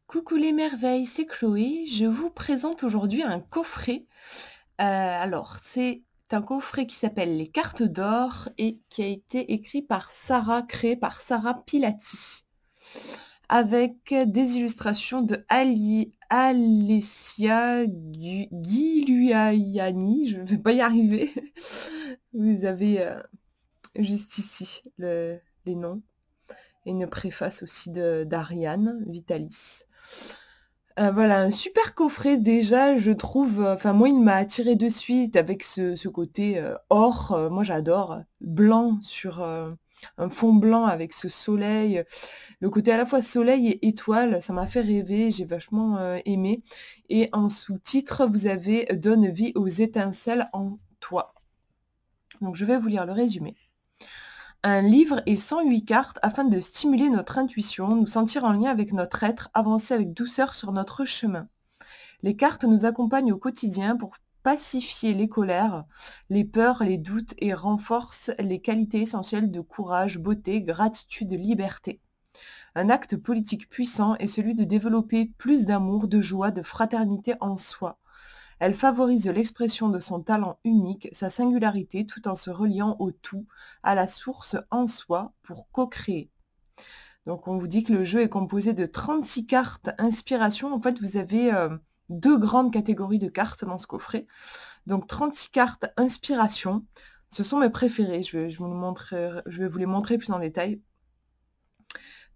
Coucou les merveilles, c'est Chloé. Je vous présente aujourd'hui un coffret. Alors, c'est un coffret qui s'appelle Les Cartes d'or et qui a été écrit par Sarah, créé par Sarah Pilati, avec des illustrations de Alessia Giluayani. Je ne vais pas y arriver. Vous avez juste ici les noms et une préface aussi d'Ariane Vitalis. Voilà, un super coffret déjà, je trouve, enfin moi il m'a attiré de suite avec ce côté, or, moi j'adore, blanc sur, un fond blanc avec ce soleil, le côté à la fois soleil et étoile, ça m'a fait rêver, j'ai vachement, aimé et en sous-titre, vous avez «Donne vie aux étincelles en toi». Donc je vais vous lire le résumé. Un livre et 108 cartes afin de stimuler notre intuition, nous sentir en lien avec notre être, avancer avec douceur sur notre chemin. Les cartes nous accompagnent au quotidien pour pacifier les colères, les peurs, les doutes et renforcent les qualités essentielles de courage, beauté, gratitude, liberté. Un acte politique puissant est celui de développer plus d'amour, de joie, de fraternité en soi. Elle favorise l'expression de son talent unique, sa singularité, tout en se reliant au tout, à la source en soi, pour co-créer. Donc on vous dit que le jeu est composé de 36 cartes inspiration. En fait, vous avez deux grandes catégories de cartes dans ce coffret. Donc 36 cartes inspiration. Ce sont mes préférées. Je vais vous les montrer plus en détail.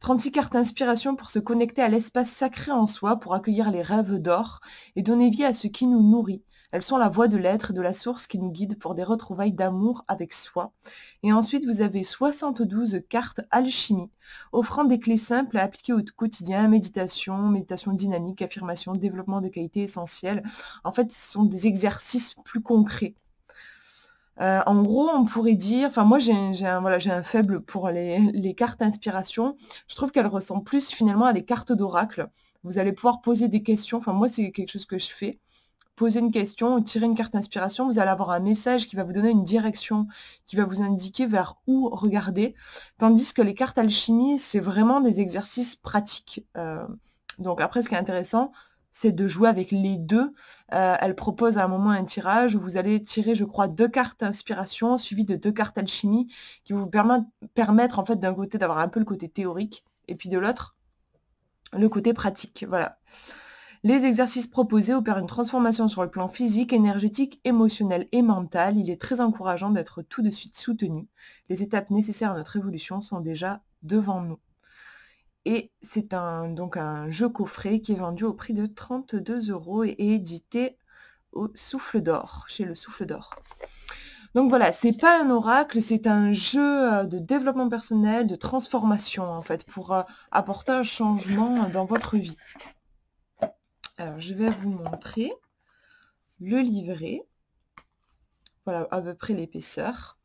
36 cartes inspiration pour se connecter à l'espace sacré en soi, pour accueillir les rêves d'or et donner vie à ce qui nous nourrit. Elles sont la voie de l'être, de la source qui nous guide pour des retrouvailles d'amour avec soi. Et ensuite, vous avez 72 cartes alchimie, offrant des clés simples à appliquer au quotidien, méditation dynamique, affirmation, développement de qualités essentielles. En fait, ce sont des exercices plus concrets. En gros, on pourrait dire enfin moi j'ai un faible pour les cartes inspiration. Je trouve qu'elles ressemblent plus finalement à des cartes d'oracle. Vous allez pouvoir poser des questions, enfin moi c'est quelque chose que je fais. Poser une question ou tirer une carte inspiration, vous allez avoir un message qui va vous donner une direction, qui va vous indiquer vers où regarder. Tandis que les cartes alchimie, c'est vraiment des exercices pratiques. Donc après ce qui est intéressant, c'est de jouer avec les deux. Elle propose à un moment un tirage où vous allez tirer, je crois, 2 cartes inspiration suivies de 2 cartes alchimie qui vont vous permettre en fait d'un côté d'avoir un peu le côté théorique et puis de l'autre, le côté pratique. Voilà. Les exercices proposés opèrent une transformation sur le plan physique, énergétique, émotionnel et mental. Il est très encourageant d'être tout de suite soutenu. Les étapes nécessaires à notre évolution sont déjà devant nous. Et c'est donc un jeu coffret qui est vendu au prix de 32 € et est édité au Souffle d'Or, chez le Souffle d'Or. Donc voilà, c'est pas un oracle, c'est un jeu de développement personnel, de transformation en fait, pour apporter un changement dans votre vie. Alors je vais vous montrer le livret. Voilà à peu près l'épaisseur.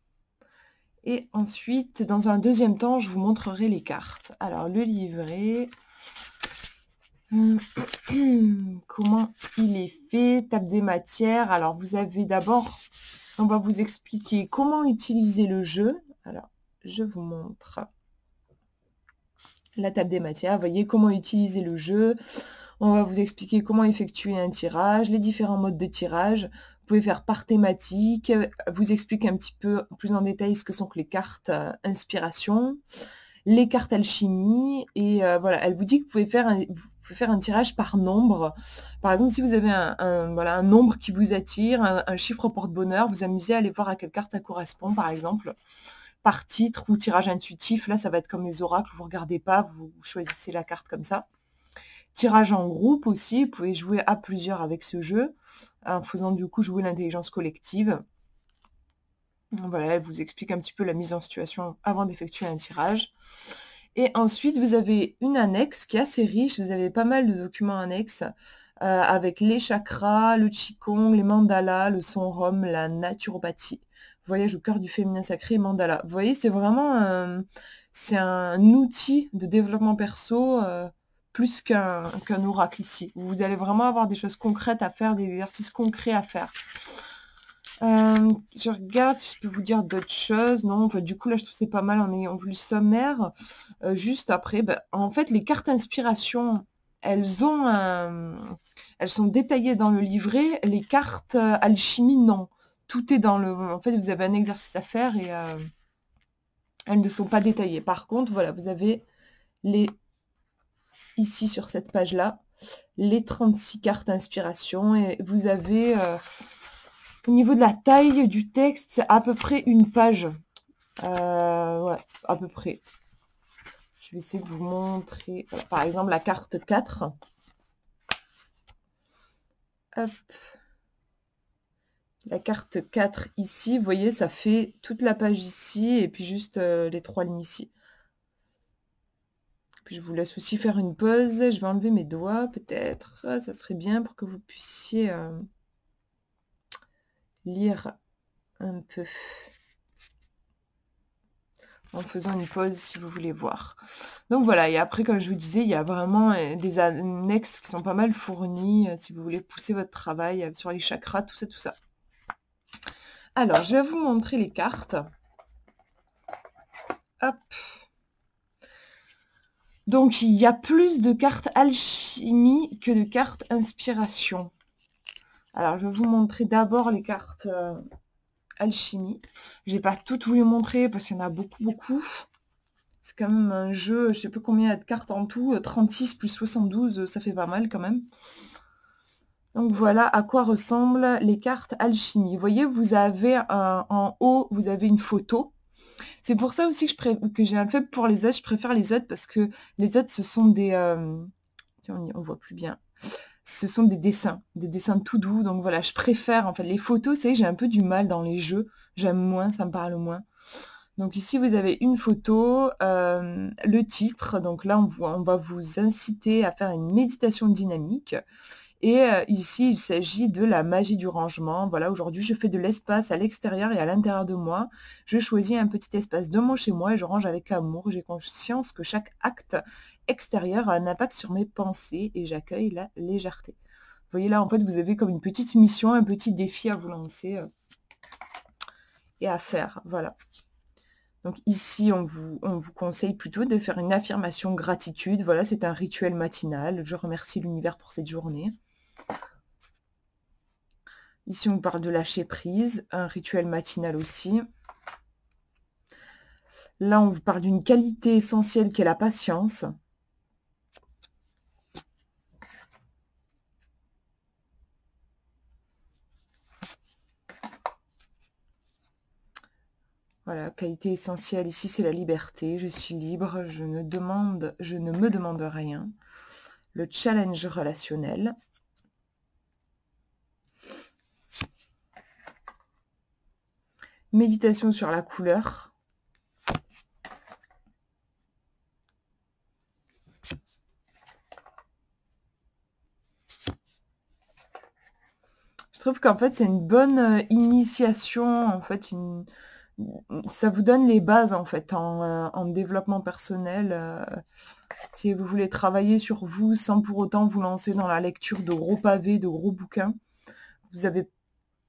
Et ensuite, dans un deuxième temps, je vous montrerai les cartes. Alors le livret, comment il est fait, table des matières. Alors vous avez d'abord, on va vous expliquer comment utiliser le jeu. Alors je vous montre la table des matières. Vous voyez comment utiliser le jeu. On va vous expliquer comment effectuer un tirage, les différents modes de tirage. Vous pouvez faire par thématique, vous explique un petit peu plus en détail ce que sont que les cartes inspiration, les cartes alchimie, et voilà, elle vous dit que vous pouvez faire un tirage par nombre. Par exemple, si vous avez voilà, un nombre qui vous attire, un chiffre porte-bonheur, vous amusez à aller voir à quelle carte ça correspond, par exemple. Par titre ou tirage intuitif, là ça va être comme les oracles, vous ne regardez pas, vous choisissez la carte comme ça. Tirage en groupe aussi, vous pouvez jouer à plusieurs avec ce jeu, en faisant du coup jouer l'intelligence collective. Voilà, elle vous explique un petit peu la mise en situation avant d'effectuer un tirage. Et ensuite, vous avez une annexe qui est assez riche, vous avez pas mal de documents annexes, avec les chakras, le qigong, les mandalas, le son rhum, la naturopathie, voyage au cœur du féminin sacré, mandala. Vous voyez, c'est vraiment c'est un outil de développement perso, plus qu'un oracle ici. Vous allez vraiment avoir des choses concrètes à faire, des exercices concrets à faire. Je regarde si je peux vous dire d'autres choses. Non, enfin, du coup, là, je trouve que c'est pas mal en ayant vu le sommaire. Juste après, en fait, les cartes inspiration, elles ont elles sont détaillées dans le livret. Les cartes alchimie, non. Tout est dans le... En fait, vous avez un exercice à faire et elles ne sont pas détaillées. Par contre, voilà, vous avez les... Ici, sur cette page-là, les 36 cartes inspiration. Et vous avez... au niveau de la taille du texte, c'est à peu près une page. Ouais, à peu près. Je vais essayer de vous montrer. Voilà, par exemple, la carte 4. Hop. La carte 4 ici, vous voyez, ça fait toute la page ici et puis juste les 3 lignes ici. Puis je vous laisse aussi faire une pause. Je vais enlever mes doigts peut-être. Ça serait bien pour que vous puissiez lire un peu en faisant une pause si vous voulez voir. Donc voilà, et après, comme je vous disais, il y a vraiment des annexes qui sont pas mal fournis si vous voulez pousser votre travail sur les chakras, tout ça, tout ça. Alors, je vais vous montrer les cartes. Hop. Donc, il y a plus de cartes alchimie que de cartes inspiration. Alors, je vais vous montrer d'abord les cartes alchimie. J'ai pas toutes voulu montrer parce qu'il y en a beaucoup, beaucoup. C'est quand même un jeu, je sais pas combien il y a de cartes en tout. 36 plus 72, ça fait pas mal quand même. Donc voilà à quoi ressemblent les cartes alchimie. Vous voyez, vous avez en haut, vous avez une photo. C'est pour ça aussi que j'ai un faible pour les autres. Je préfère les autres parce que les autres, ce sont des... on voit plus bien. Ce sont des dessins tout doux. Donc voilà, je préfère en fait les photos. C'est j'ai un peu du mal dans les jeux. J'aime moins, ça me parle moins. Donc ici, vous avez une photo, le titre. Donc là, on va vous inciter à faire une méditation dynamique. Et ici, il s'agit de la magie du rangement. Voilà, aujourd'hui, je fais de l'espace à l'extérieur et à l'intérieur de moi. Je choisis un petit espace de mon chez moi et je range avec amour. J'ai conscience que chaque acte extérieur a un impact sur mes pensées et j'accueille la légèreté. Vous voyez là, en fait, vous avez comme une petite mission, un petit défi à vous lancer et à faire. Voilà. Donc ici, on vous conseille plutôt de faire une affirmation gratitude. Voilà, c'est un rituel matinal. Je remercie l'univers pour cette journée. Ici, on parle de lâcher prise, un rituel matinal aussi. Là, on vous parle d'une qualité essentielle qui est la patience. Voilà, qualité essentielle ici, c'est la liberté. Je suis libre, je ne me demande rien. Le challenge relationnel. Méditation sur la couleur. Je trouve qu'en fait, c'est une bonne initiation, en fait, ça vous donne les bases, en fait, en développement personnel. Si vous voulez travailler sur vous sans pour autant vous lancer dans la lecture de gros pavés, de gros bouquins, vous avez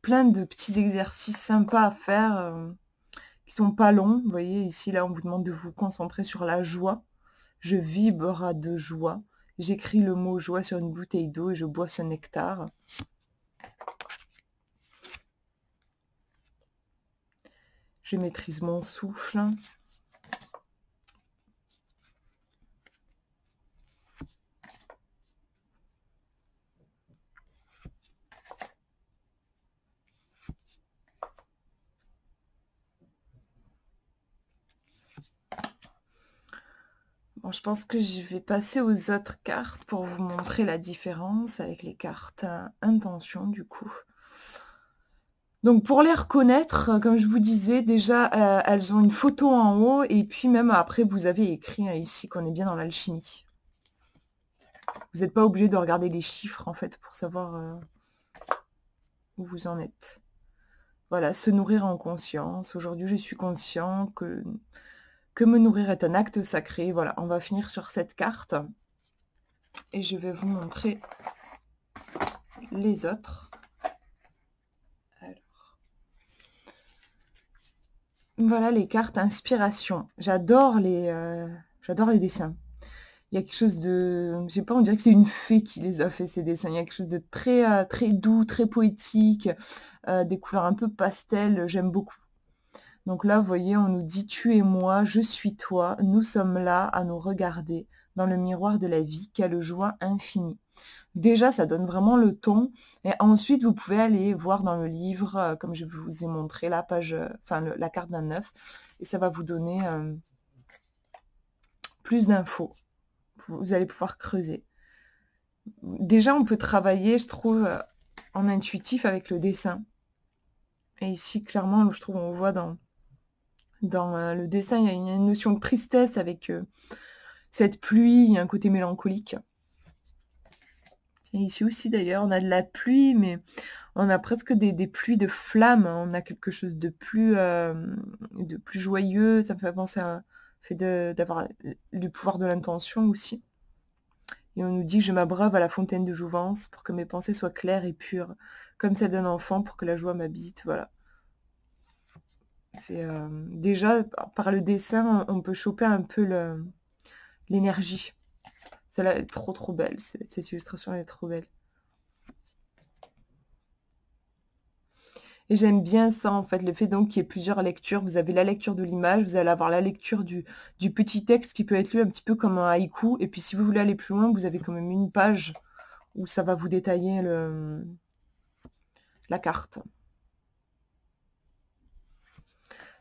plein de petits exercices sympas à faire qui sont pas longs. Vous voyez, ici, là, on vous demande de vous concentrer sur la joie. Je vibre de joie. J'écris le mot joie sur une bouteille d'eau et je bois ce nectar. Je maîtrise mon souffle. Bon, je pense que je vais passer aux autres cartes pour vous montrer la différence avec les cartes intention du coup. Donc pour les reconnaître, comme je vous disais, déjà elles ont une photo en haut et puis même après vous avez écrit ici qu'on est bien dans l'alchimie. Vous n'êtes pas obligé de regarder les chiffres en fait pour savoir où vous en êtes. Voilà, se nourrir en conscience. Aujourd'hui je suis conscient que me nourrir est un acte sacré. Voilà, on va finir sur cette carte. Et je vais vous montrer les autres. Alors. Voilà les cartes inspiration. J'adore les dessins. il y a quelque chose de... Je sais pas, on dirait que c'est une fée qui les a fait, ces dessins. Il y a quelque chose de très, très doux, très poétique, des couleurs un peu pastel, j'aime beaucoup. Donc là, vous voyez, on nous dit: «Tu es moi, je suis toi, nous sommes là à nous regarder dans le miroir de la vie, quelle joie infinie». Déjà, ça donne vraiment le ton et ensuite vous pouvez aller voir dans le livre, comme je vous ai montré la page, enfin la carte 29 et ça va vous donner, plus d'infos. Vous allez pouvoir creuser. Déjà, on peut travailler, je trouve, en intuitif avec le dessin et ici, clairement, je trouve, on voit dans le dessin, il y a une notion de tristesse avec, cette pluie, il y a un côté mélancolique. Et ici aussi d'ailleurs, on a de la pluie, mais on a presque des pluies de flammes. On a quelque chose de plus joyeux. Ça me fait penser à fait d'avoir le pouvoir de l'intention aussi. Et on nous dit: «Je m'abreuve à la fontaine de jouvence pour que mes pensées soient claires et pures, comme celles d'un enfant pour que la joie m'habite». Voilà. C'est déjà par le dessin, on peut choper un peu l'énergie. Celle-là est trop trop belle, cette illustration elle est trop belle. Et j'aime bien ça en fait, le fait donc qu'il y ait plusieurs lectures. Vous avez la lecture de l'image, vous allez avoir la lecture du petit texte qui peut être lu un petit peu comme un haïku. Et puis si vous voulez aller plus loin, vous avez quand même une page où ça va vous détailler la carte.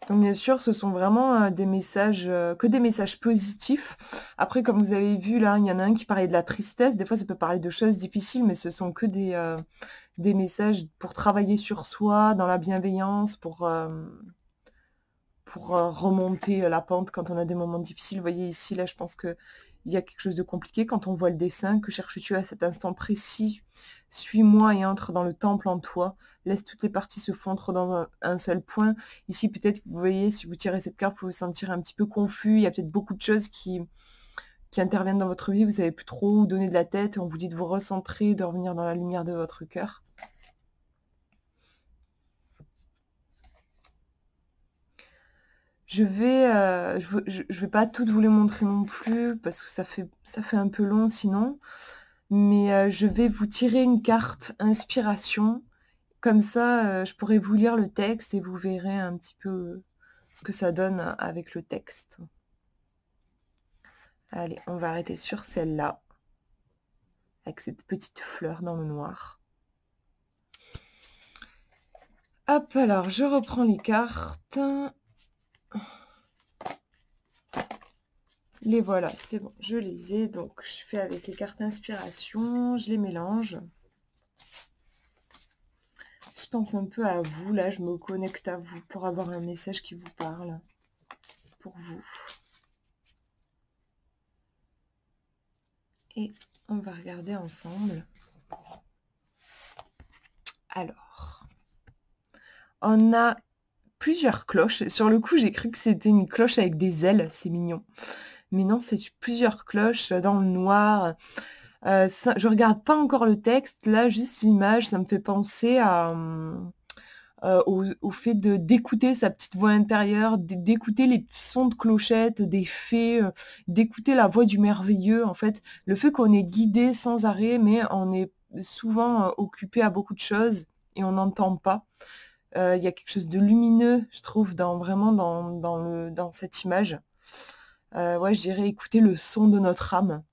Donc bien sûr, ce sont vraiment des messages, que des messages positifs. Après, comme vous avez vu là, il y en a un qui parlait de la tristesse. Des fois, ça peut parler de choses difficiles, mais ce sont que des messages pour travailler sur soi, dans la bienveillance, pour remonter la pente quand on a des moments difficiles. Vous voyez ici, là, je pense qu'il y a quelque chose de compliqué quand on voit le dessin. Que cherches-tu à cet instant précis? Suis-moi et entre dans le temple en toi. Laisse toutes les parties se fondre dans un seul point. Ici, peut-être, vous voyez, si vous tirez cette carte, vous vous sentir un petit peu confus. Il y a peut-être beaucoup de choses qui interviennent dans votre vie. Vous savez plus trop où donner de la tête. On vous dit de vous recentrer, de revenir dans la lumière de votre cœur. Je vais pas toutes vous les montrer non plus parce que ça fait un peu long sinon. Mais je vais vous tirer une carte inspiration. Comme ça, je pourrai vous lire le texte et vous verrez un petit peu ce que ça donne avec le texte. Allez, on va arrêter sur celle-là, avec cette petite fleur dans le noir. Hop, alors je reprends les cartes. Les voilà, c'est bon, je les ai. Donc, je fais avec les cartes inspiration, je les mélange. Je pense un peu à vous, là, je me connecte à vous pour avoir un message qui vous parle. Pour vous. Et on va regarder ensemble. Alors, on a plusieurs cloches. Sur le coup, j'ai cru que c'était une cloche avec des ailes, c'est mignon. Mais non, c'est plusieurs cloches dans le noir. Je regarde pas encore le texte, là, juste l'image, ça me fait penser au fait d'écouter sa petite voix intérieure, d'écouter les petits sons de clochettes, des fées, d'écouter la voix du merveilleux. En fait, le fait qu'on est guidé sans arrêt, mais on est souvent occupé à beaucoup de choses et on n'entend pas. Il y a quelque chose de lumineux, je trouve, vraiment dans cette image. Ouais, je dirais écouter le son de notre âme.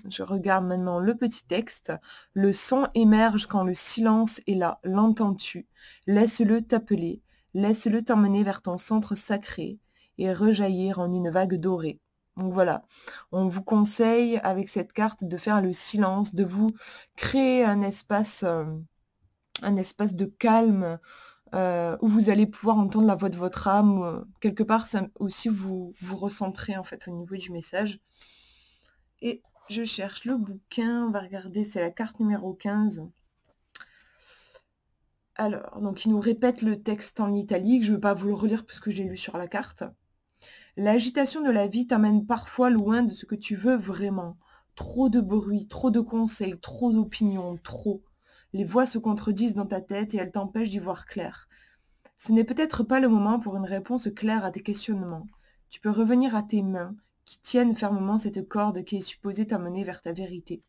Je regarde maintenant le petit texte. Le son émerge quand le silence est là. L'entends-tu? Laisse-le t'appeler. Laisse-le t'emmener vers ton centre sacré et rejaillir en une vague dorée. Donc voilà, on vous conseille avec cette carte de faire le silence, de vous créer un espace de calme où vous allez pouvoir entendre la voix de votre âme. Quelque part, ça aussi vous recentrer en fait au niveau du message. Et je cherche le bouquin, on va regarder, c'est la carte numéro 15. Alors, donc il nous répète le texte en italique, je ne vais pas vous le relire parce que j'ai lu sur la carte. L'agitation de la vie t'amène parfois loin de ce que tu veux vraiment. Trop de bruit, trop de conseils, trop d'opinions, trop. Les voix se contredisent dans ta tête et elles t'empêchent d'y voir clair. Ce n'est peut-être pas le moment pour une réponse claire à tes questionnements. Tu peux revenir à tes mains, qui tiennent fermement cette corde qui est supposée t'amener vers ta vérité.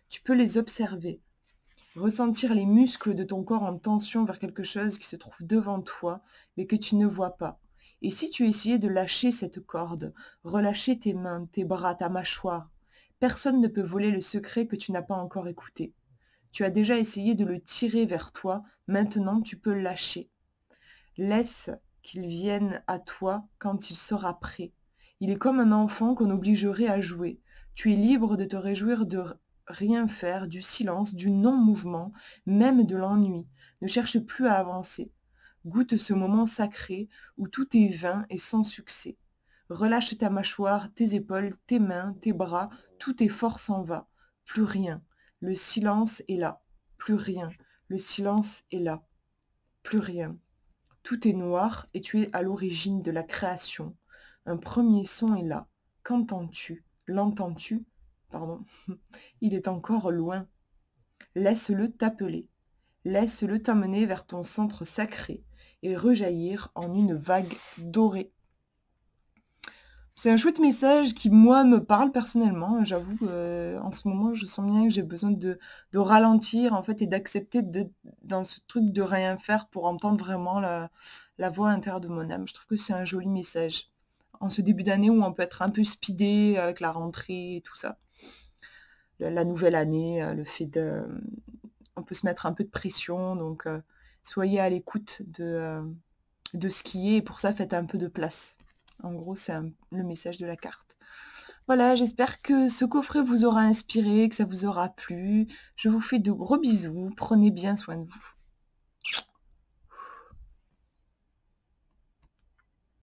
Tu peux les observer, ressentir les muscles de ton corps en tension vers quelque chose qui se trouve devant toi, mais que tu ne vois pas. Et si tu essayais de lâcher cette corde, relâcher tes mains, tes bras, ta mâchoire, personne ne peut voler le secret que tu n'as pas encore écouté. Tu as déjà essayé de le tirer vers toi, maintenant tu peux le lâcher. Laisse qu'il vienne à toi quand il sera prêt. Il est comme un enfant qu'on obligerait à jouer. Tu es libre de te réjouir de rien faire, du silence, du non-mouvement, même de l'ennui. Ne cherche plus à avancer. Goûte ce moment sacré où tout est vain et sans succès. Relâche ta mâchoire, tes épaules, tes mains, tes bras, tout tes forces s'en va. Plus rien. Le silence est là. Plus rien. Le silence est là. Plus rien. Tout est noir et tu es à l'origine de la création. Un premier son est là. Qu'entends-tu? L'entends-tu? Pardon. Il est encore loin. Laisse-le t'appeler. Laisse-le t'amener vers ton centre sacré et rejaillir en une vague dorée. C'est un chouette message qui, moi, me parle personnellement. J'avoue qu'en ce moment, je sens bien que j'ai besoin de ralentir, en fait, et d'accepter dans ce truc de rien faire pour entendre vraiment la voix intérieure de mon âme. Je trouve que c'est un joli message. En ce début d'année où on peut être un peu speedé avec la rentrée et tout ça. La nouvelle année, le fait de... On peut se mettre un peu de pression, donc soyez à l'écoute de ce qui est, et pour ça, faites un peu de place. En gros, c'est le message de la carte. Voilà, j'espère que ce coffret vous aura inspiré, que ça vous aura plu. Je vous fais de gros bisous. Prenez bien soin de vous.